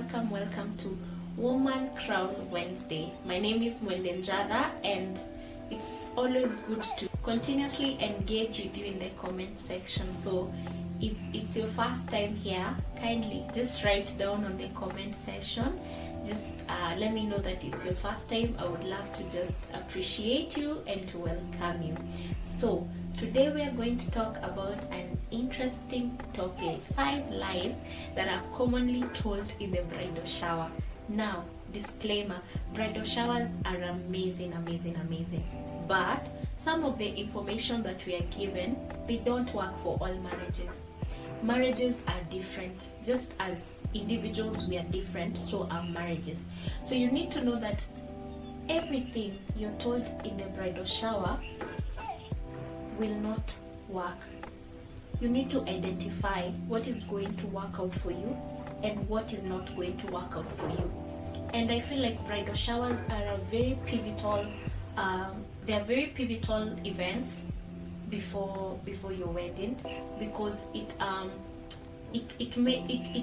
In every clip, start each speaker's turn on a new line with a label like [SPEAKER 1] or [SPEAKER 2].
[SPEAKER 1] welcome to Woman Crown Wednesday. My name is Mwendenjada, and it's always good to continuously engage with you in the comment section. So if it's your first time here, kindly just write down on the comment section. Just let me know that it's your first time. I would love to just appreciate you and to welcome you. So today we are going to talk about an interesting topic: 5 lies that are commonly told in the bridal shower. Now, disclaimer, bridal showers are amazing. But some of the information that we are given, they don't work for all marriages. Marriages are different. Just as individuals we are different, so are marriages. So you need to know that everything you're told in the bridal shower will not work. You need to identify what is going to work out for you and what is not going to work out for you. And I feel like bridal showers are a very pivotal they are very pivotal events before your wedding, because it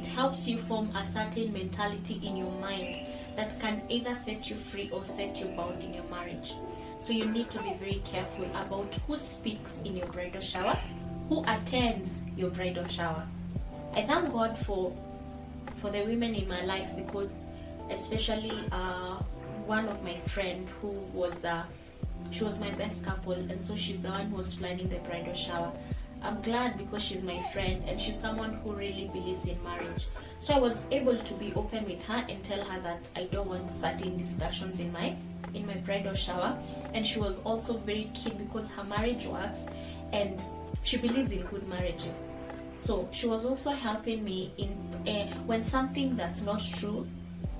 [SPEAKER 1] helps you form a certain mentality in your mind that can either set you free or set you bound in your marriage. So you need to be very careful about who speaks in your bridal shower, who attends your bridal shower. I thank God for the women in my life, because especially one of my friend who was she was my best couple, and so she's the one who was planning the bridal shower. I'm glad because she's my friend and she's someone who really believes in marriage. So I was able to be open with her and tell her that I don't want certain discussions in my bridal shower. And she was also very keen because her marriage works and she believes in good marriages. So she was also helping me in when something that's not true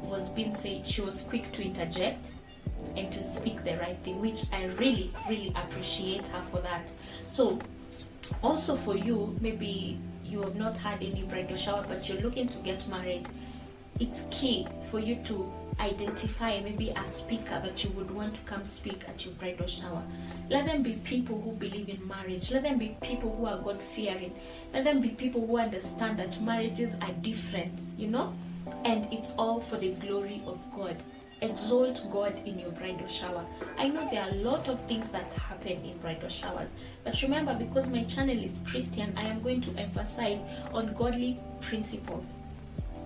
[SPEAKER 1] was being said. She was quick to interject and to speak the right thing, which I really appreciate her for that. So also for you, maybe you have not had any bridal shower but you're looking to get married, it's key for you to identify maybe a speaker that you would want to come speak at your bridal shower. Let them be people who believe in marriage. Let them be people who are God-fearing. Let them be people who understand that marriages are different, and it's all for the glory of God. Exalt God in your bridal shower. I know there are a lot of things that happen in bridal showers, but remember, because my channel is Christian, I am going to emphasize on godly principles.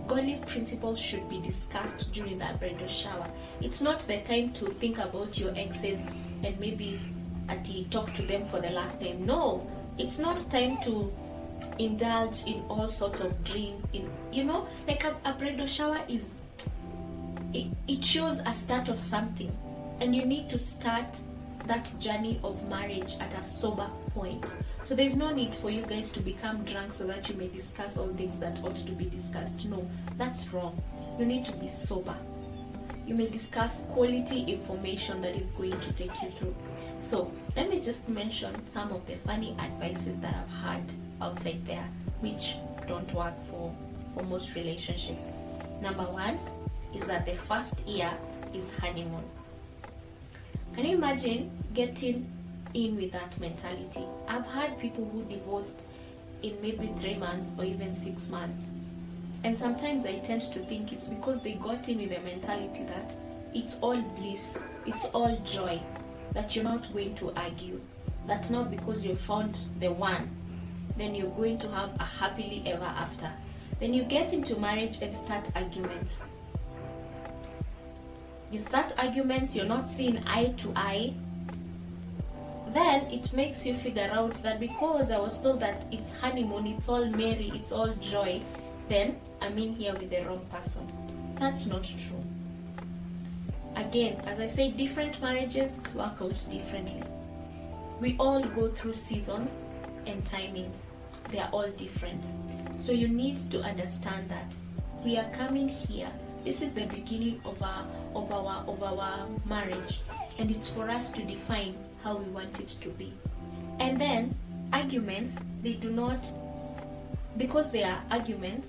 [SPEAKER 1] Godly principles should be discussed during that bridal shower. It's not the time to think about your exes and maybe talk to them for the last time. No, it's not time to indulge in all sorts of drinks. Like a bridal shower is, it shows a start of something, and you need to start that journey of marriage at a sober point. So there's no need for you guys to become drunk so that you may discuss all things that ought to be discussed. No, that's wrong. You need to be sober. You may discuss quality information that is going to take you through. So let me just mention some of the funny advices that I've had outside there, which don't work for most relationships. Number 1 is that the first year is honeymoon. Can you imagine getting in with that mentality? I've had people who divorced in maybe 3 months or even 6 months. And sometimes I tend to think it's because they got in with the mentality that it's all bliss, it's all joy, that you're not going to argue. That's not because you found the one, then you're going to have a happily ever after. Then you get into marriage and start arguments. You start arguments, you're not seeing eye to eye. Then it makes you figure out that because I was told that it's honeymoon, it's all merry, it's all joy, then I'm in here with the wrong person. That's not true. Again, as I say, different marriages work out differently. We all go through seasons and timings. They are all different. So you need to understand that we are coming here. This is the beginning of our marriage, and it's for us to define how we want it to be. And then arguments, they do not, because they are arguments,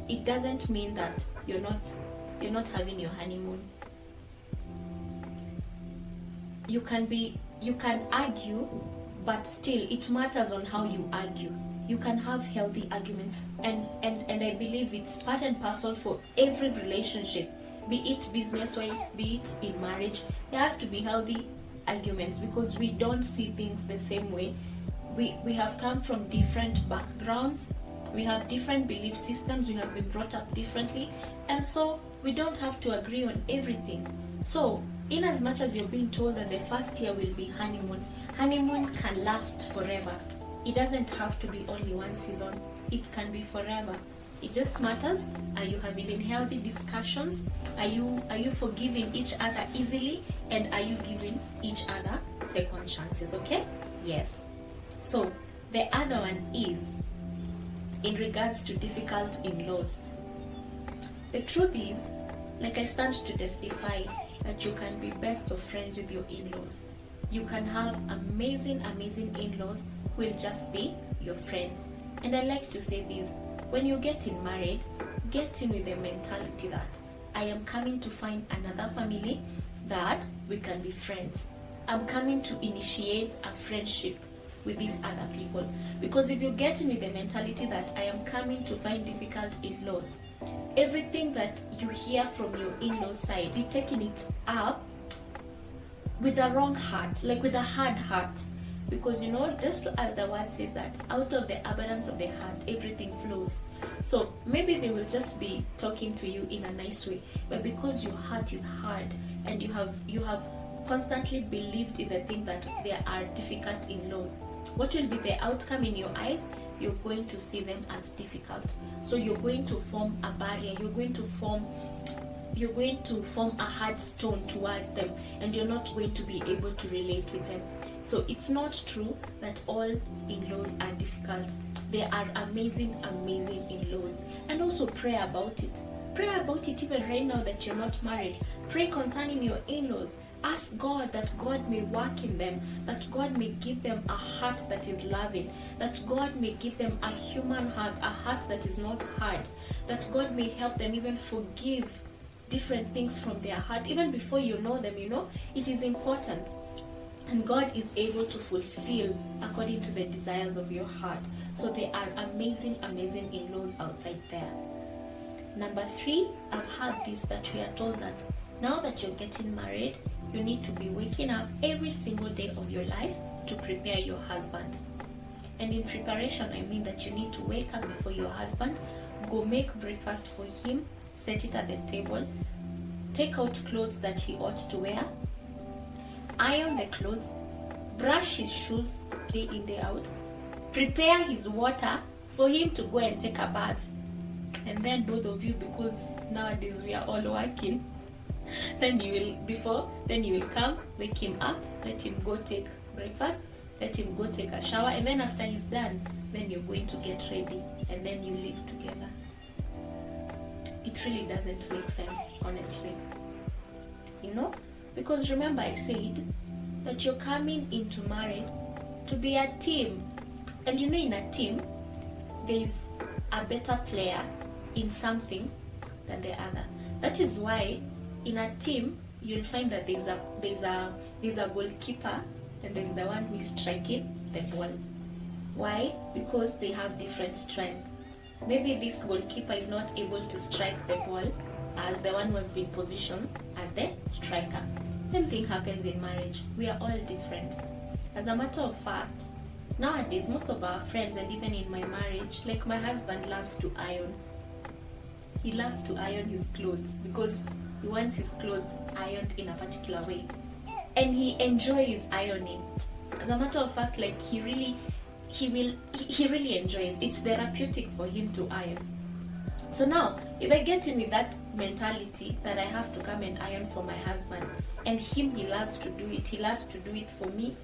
[SPEAKER 1] it doesn't mean that you're not having your honeymoon. You can argue, but still it matters on how you argue. You can have healthy arguments, and I believe it's part and parcel for every relationship, be it business-wise, be it in marriage. There has to be healthy arguments, because we don't see things the same way. We have come from different backgrounds, we have different belief systems, we have been brought up differently, and so we don't have to agree on everything. So in as much as you're being told that the first year will be honeymoon can last forever. It doesn't have to be only one season, it can be forever. It just matters, are you having healthy discussions? Are you forgiving each other easily? And are you giving each other second chances? Okay? Yes. So the other one is in regards to difficult in-laws. The truth is, like I stand to testify, that you can be best of friends with your in-laws. You can have amazing in-laws who will just be your friends. And I like to say this, when you're getting married, get in with the mentality that I am coming to find another family that we can be friends. I'm coming to initiate a friendship with these other people. Because if you get in with the mentality that I am coming to find difficult in-laws, everything that you hear from your in-laws side, be taking it up with a wrong heart, like with a hard heart. Because just as the word says that out of the abundance of the heart everything flows. So maybe they will just be talking to you in a nice way, but because your heart is hard and you have constantly believed in the thing that there are difficult in-laws, what will be the outcome in your eyes? You're going to see them as difficult. So you're going to form a barrier, you're going to form a hard stone towards them, and you're not going to be able to relate with them. So it's not true that all in-laws are difficult. There are amazing in-laws. And also pray about it. Pray about it even right now that you're not married. Pray concerning your in-laws. Ask God that God may work in them, that God may give them a heart that is loving, that God may give them a human heart, a heart that is not hard, that God may help them even forgive different things from their heart, even before you know them. It is important. And God is able to fulfill according to the desires of your heart. So there are amazing in-laws outside there. Number 3, I've heard this, that we are told that now that you're getting married, you need to be waking up every single day of your life to prepare your husband. And in preparation, I mean that you need to wake up before your husband, go make breakfast for him, set it at the table, take out clothes that he ought to wear, iron the clothes, brush his shoes day in, day out, prepare his water for him to go and take a bath. And then both of you, because nowadays we are all working, then you will come, wake him up, let him go take breakfast, let him go take a shower, and then after he's done, then you're going to get ready, and then you live together. It really doesn't make sense, honestly. Because remember, I said that you're coming into marriage to be a team. And in a team, there's a better player in something than the other. That is why in a team, you'll find that there's a goalkeeper, and there's the one who is striking the ball. Why? Because they have different strength. Maybe this goalkeeper is not able to strike the ball as the one who has been positioned as the striker. Same thing happens in marriage. We are all different. As a matter of fact, nowadays most of our friends, and even in my marriage, like my husband loves to iron. He loves to iron his clothes because he wants his clothes ironed in a particular way, and he enjoys ironing. As a matter of fact, like he really enjoys. It's therapeutic for him to iron. So now, if I get in with that mentality that I have to come and iron for my husband, and he loves to do it for me,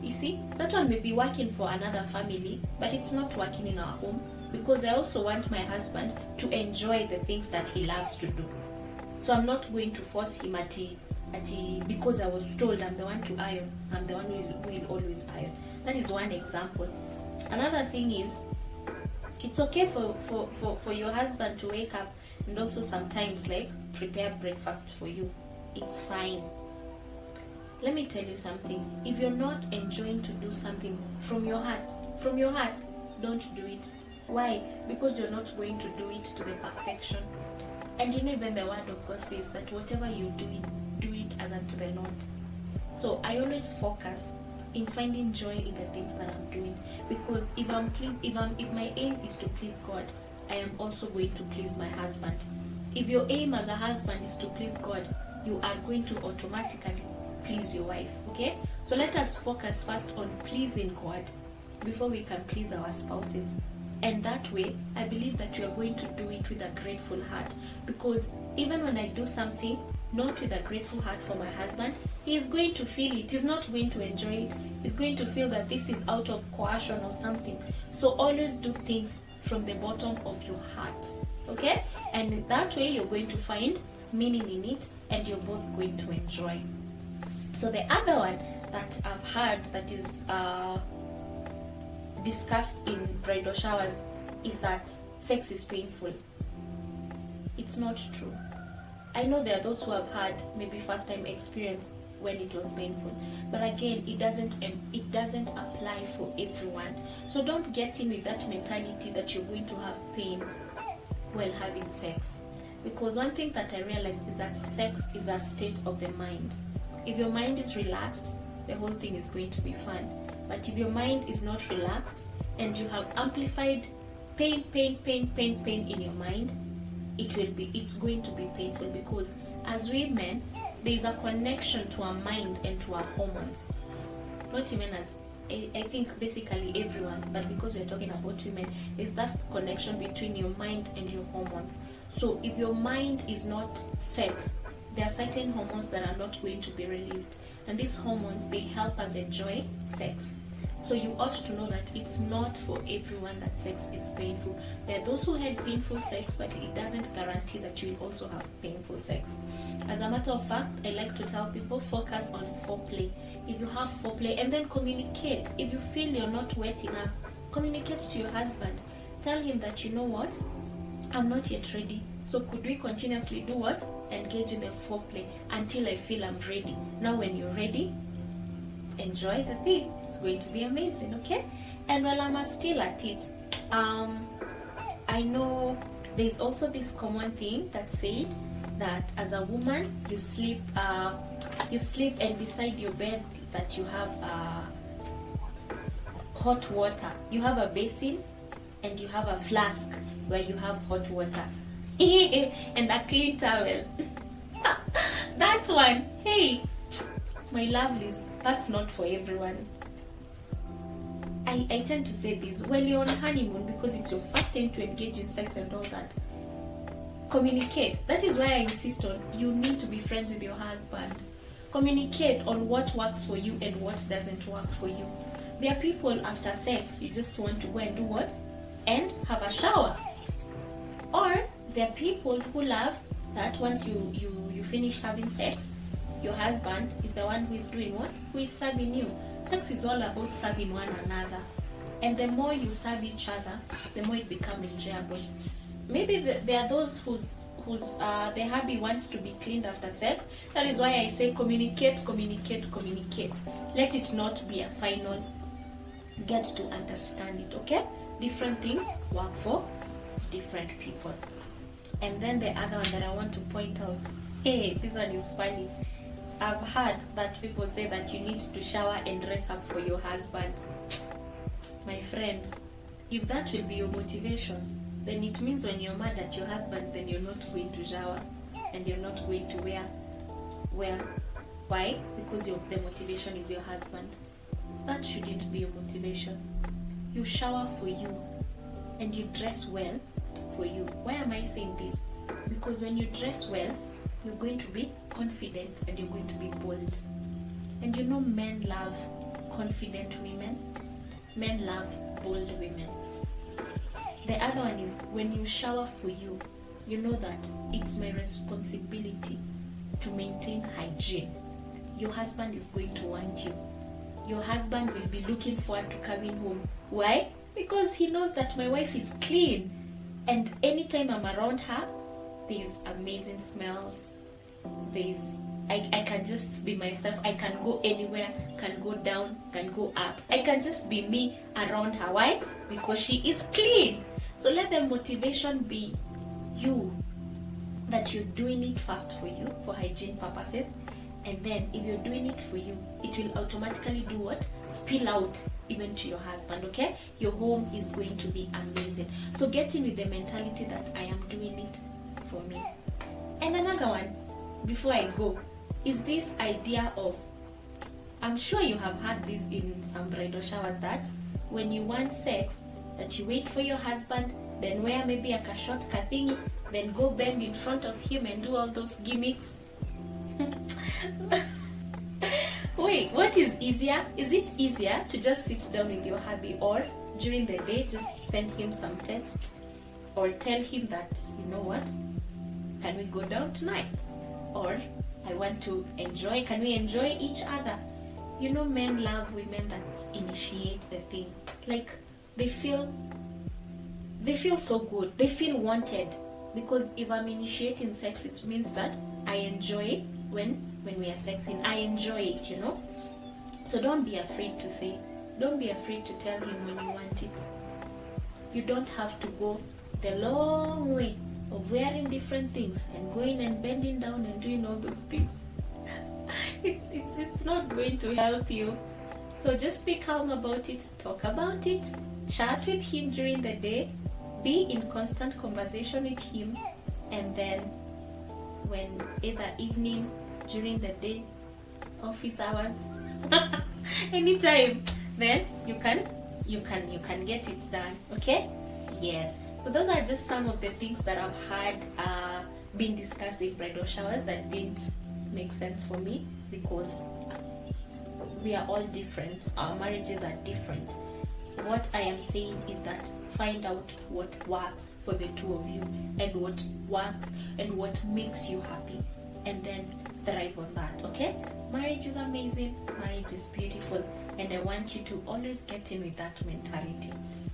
[SPEAKER 1] you see, that one may be working for another family, but it's not working in our home, because I also want my husband to enjoy the things that he loves to do. So I'm not going to force him because I was told I'm the one to iron, I'm the one who will always iron. That is one example. Another thing is, it's okay for your husband to wake up and also sometimes prepare breakfast for you. It's fine. Let me tell you something. If you're not enjoying to do something from your heart, don't do it. Why? Because you're not going to do it to the perfection. And even the word of God says that whatever you do it as unto the Lord. So I always focus in finding joy in the things that I'm doing, because if my aim is to please God, I am also going to please my husband. If your aim as a husband is to please God, you are going to automatically please your wife. Okay? So let us focus first on pleasing God before we can please our spouses. And that way, I believe that we are going to do it with a grateful heart. Because even when I do something not with a grateful heart for my husband, he is going to feel it. He's not going to enjoy it. He's going to feel that this is out of coercion or something. So always do things from the bottom of your heart. Okay? And that way, you're going to find meaning in it, and you're both going to enjoy. So the other one that I've heard that is discussed in bridal showers is that sex is painful. It's not true. I know there are those who have had maybe first time experience when it was painful, but again, it doesn't apply for everyone. So don't get in with that mentality that you're going to have pain while having sex, because one thing that I realized is that sex is a state of the mind. If your mind is relaxed, the whole thing is going to be fun. But if your mind is not relaxed and you have amplified pain in your mind, it's going to be painful, because as women, there is a connection to our mind and to our hormones. Not even as, I think basically everyone, but because we're talking about women, is that connection between your mind and your hormones. So if your mind is not set, there are certain hormones that are not going to be released, and these hormones, they help us enjoy sex. So you ought to know that it's not for everyone that sex is painful. There are those who had painful sex, but it doesn't guarantee that you will also have painful sex. As a matter of fact, I like to tell people, focus on foreplay. If you have foreplay, and then communicate. If you feel you're not wet enough, communicate to your husband. Tell him that, you know what, I'm not yet ready. So could we continuously do what? Engage in the foreplay until I feel I'm ready. Now when you're ready, enjoy the thing. It's going to be amazing, okay? And while I'm still at it, I know there's also this common thing that said that as a woman, you sleep and beside your bed that you have hot water. You have a basin and you have a flask where you have hot water and a clean towel. That one, hey, my lovelies, that's not for everyone. I tend to say this, well, you're on honeymoon because it's your first time to engage in sex and all that. Communicate. That is why I insist on, you need to be friends with your husband. Communicate on what works for you and what doesn't work for you. There are people after sex, you just want to go and do what? And have a shower. Or there are people who love that once you finish having sex, your husband is the one who is doing what? Who is serving you. Sex is all about serving one another. And the more you serve each other, the more it becomes enjoyable. Maybe there are those whose their hubby wants to be cleaned after sex. That is why I say communicate. Let it not be a final. Get to understand it, okay? Different things work for different people. And then the other one that I want to point out, hey, this one is funny. I've heard that people say that you need to shower and dress up for your husband. My friend, if that will be your motivation, then it means when you're mad at your husband, then you're not going to shower and you're not going to wear well. Why? Because the motivation is your husband. That shouldn't be your motivation. You shower for you and you dress well for you. Why am I saying this? Because when you dress well, you're going to be confident and you're going to be bold. And you know, men love confident women. Men love bold women. The other one is when you shower for you, you know that it's my responsibility to maintain hygiene. Your husband is going to want you. Your husband will be looking forward to coming home. Why? Because he knows that my wife is clean. And anytime I'm around her, there's amazing smells. I can just be myself. I can go anywhere, can go down, can go up. I can just be me around her. Why? because she is clean. So let the motivation be you, that you're doing it first for you, for hygiene purposes, and then if you're doing it for you, it will automatically do what? Spill out even to your husband, okay? Your home is going to be amazing. So get in with the mentality that I am doing it for me. And another one, before I go, is this idea of, I'm sure you have had this in some bridal showers, that when you want sex, that you wait for your husband, then wear maybe a short thingy, then go bend in front of him and do all those gimmicks. Wait, what is easier? Is it easier to just sit down with your hubby, or during the day just send him some text, or tell him that, you know what, can we go down tonight? Or I want to enjoy, can we enjoy each other? You know, men love women that initiate the thing. Like, they feel so good, they feel wanted, because if I'm initiating sex, it means that I enjoy when we are sexing. I enjoy it, you know. So don't be afraid to say, don't be afraid to tell him when you want it. You don't have to go the long way of wearing different things and going and bending down and doing all those things. It's not going to help you. So just be calm about it, talk about it, chat with him during the day, be in constant conversation with him, and then when either evening, during the day, office hours, anytime, then you can get it done. Okay? Yes. So those are just some of the things that I've had been discussed in bridal showers that didn't make sense for me, because we are all different. Our marriages are different. What I am saying is that find out what works for the two of you, and what works and what makes you happy, and then thrive on that. Okay? Marriage is amazing, marriage is beautiful, and I want you to always get in with that mentality.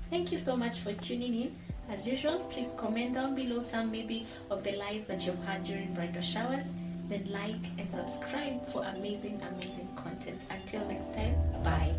[SPEAKER 1] Thank you so much for tuning in. As usual, please comment down below some maybe of the lies that you've had during bridal showers. Then like and subscribe for amazing content. Until next time, bye.